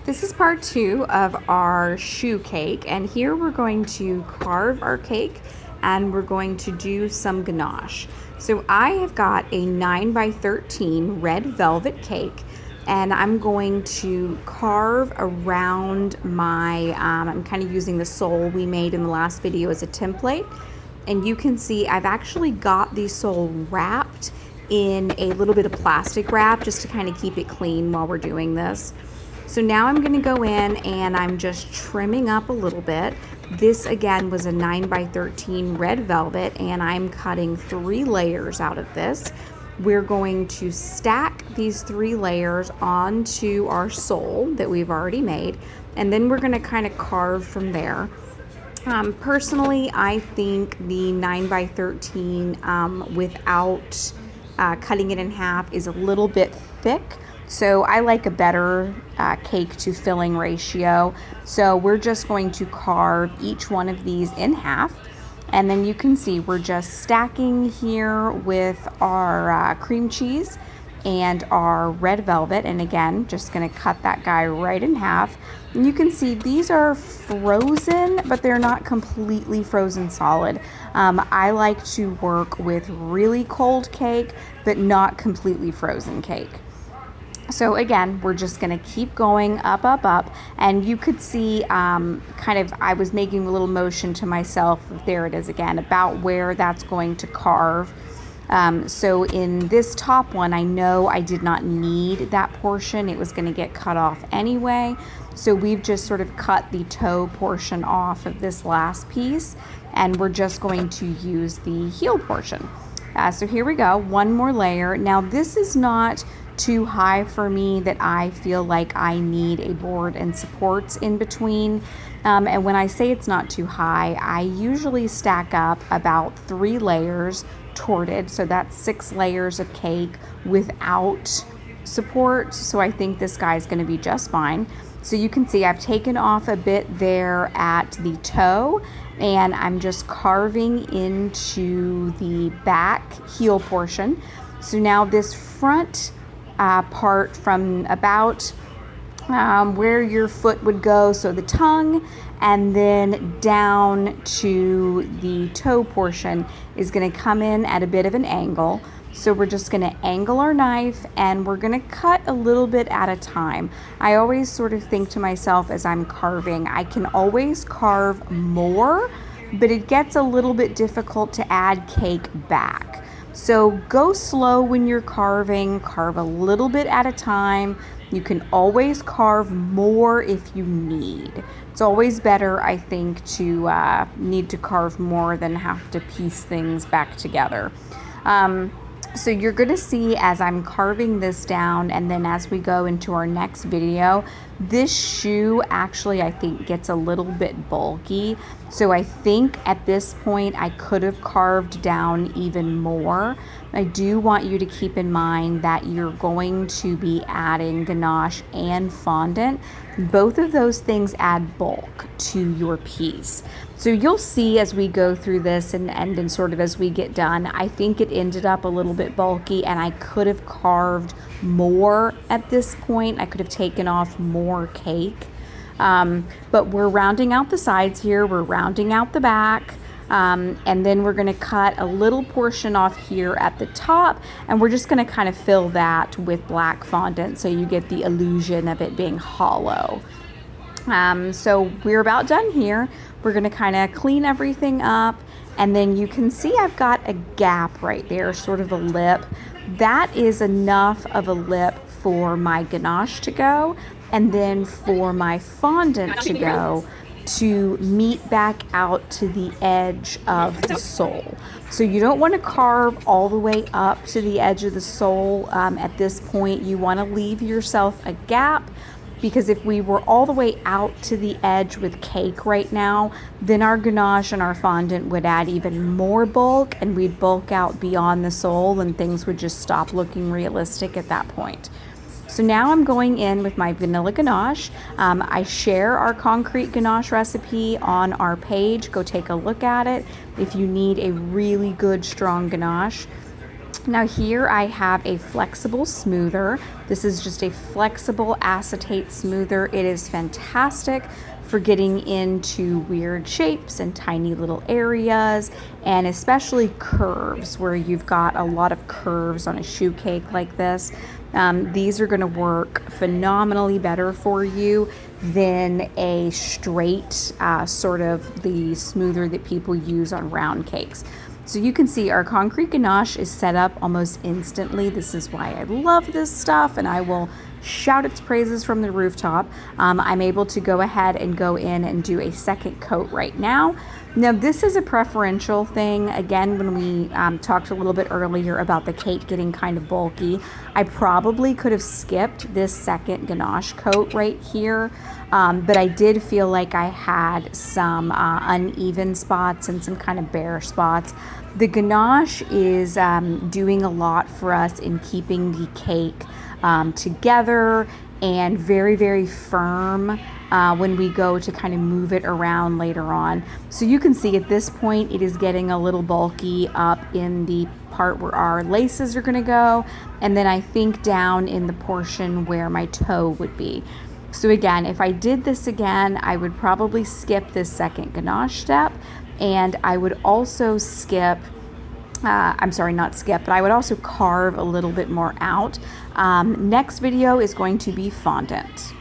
This is part 2 of our choux cake, and here we're going to carve our cake and we're going to do some ganache. So I have got a 9x13 red velvet cake, and I'm going to carve around my, I'm kind of using the sole we made in the last video as a template. And you can see I've actually got the sole wrapped in a little bit of plastic wrap just to kind of keep it clean while we're doing this. So now I'm going to go in and I'm just trimming up a little bit. This again was a 9x13 red velvet, and I'm cutting 3 layers out of this. We're going to stack these 3 layers onto our sole that we've already made, and then we're going to kind of carve from there. Personally, I think the 9x13 without cutting it in half is a little bit thick. So I like a better cake to filling ratio. So we're just going to carve each one of these in half. And then you can see we're just stacking here with our cream cheese and our red velvet. And again, just gonna cut that guy right in half. And you can see these are frozen, but they're not completely frozen solid. I like to work with really cold cake, but not completely frozen cake. So again, we're just going to keep going up, up, up, and you could see I was making a little motion to myself, there it is again, about where that's going to carve. So in this top one, I know I did not need that portion. It was going to get cut off anyway. So we've just sort of cut the toe portion off of this last piece, and we're just going to use the heel portion. So here we go, one more layer. Now this is not too high for me that I feel like I need a board and supports in between. And when I say it's not too high, I usually stack up about 3 layers torted. So that's 6 layers of cake without support. So I think this guy's gonna be just fine. So you can see I've taken off a bit there at the toe, and I'm just carving into the back heel portion. So now this front part from about where your foot would go, so the tongue, and then down to the toe portion is going to come in at a bit of an angle. So we're just going to angle our knife, and we're going to cut a little bit at a time. I always sort of think to myself as I'm carving, I can always carve more, but it gets a little bit difficult to add cake back. So go slow when you're carving, carve a little bit at a time. You can always carve more if you need. It's always better, I think, to need to carve more than have to piece things back together. So you're going to see as I'm carving this down, and then as we go into our next video, this choux actually I think gets a little bit bulky. So I think at this point I could have carved down even more. I do want you to keep in mind that you're going to be adding ganache and fondant. Both of those things add bulk to your piece. So you'll see as we go through this and sort of as we get done, I think it ended up a little bit bulky, and I could have carved more at this point. I could have taken off more cake. But we're rounding out the sides here, we're rounding out the back, and then we're going to cut a little portion off here at the top, and we're just going to kind of fill that with black fondant so you get the illusion of it being hollow. So we're about done here. We're going to kind of clean everything up, and then you can see I've got a gap right there, sort of a lip. That is enough of a lip for my ganache to go, and then for my fondant to go to meet back out to the edge of the sole. So you don't want to carve all the way up to the edge of the sole. At this point, you want to leave yourself a gap, because if we were all the way out to the edge with cake right now, then our ganache and our fondant would add even more bulk, and we'd bulk out beyond the sole, and things would just stop looking realistic at that point. So now I'm going in with my vanilla ganache. I share our concrete ganache recipe on our page. Go take a look at it if you need a really good strong ganache. Now here I have a flexible smoother. This is just a flexible acetate smoother. It is fantastic for getting into weird shapes and tiny little areas, and especially curves where you've got a lot of curves on a shoe cake like this. These are going to work phenomenally better for you than a straight sort of the smoother that people use on round cakes. So you can see our concrete ganache is set up almost instantly. This is why I love this stuff, and I will shout its praises from the rooftop. I'm able to go ahead and go in and do a second coat right now. Now this is a preferential thing. Again, when we talked a little bit earlier about the cake getting kind of bulky, I probably could have skipped this second ganache coat right here, but I did feel like I had some uneven spots and some kind of bare spots. The ganache is doing a lot for us in keeping the cake together and very, very firm when we go to kind of move it around later on. So you can see at this point it is getting a little bulky up in the part where our laces are going to go, and then I think down in the portion where my toe would be. So again, if I did this again, I would probably skip this second ganache step, and I would also skip I'm sorry, not skip, but I would also carve a little bit more out. Next video is going to be fondant.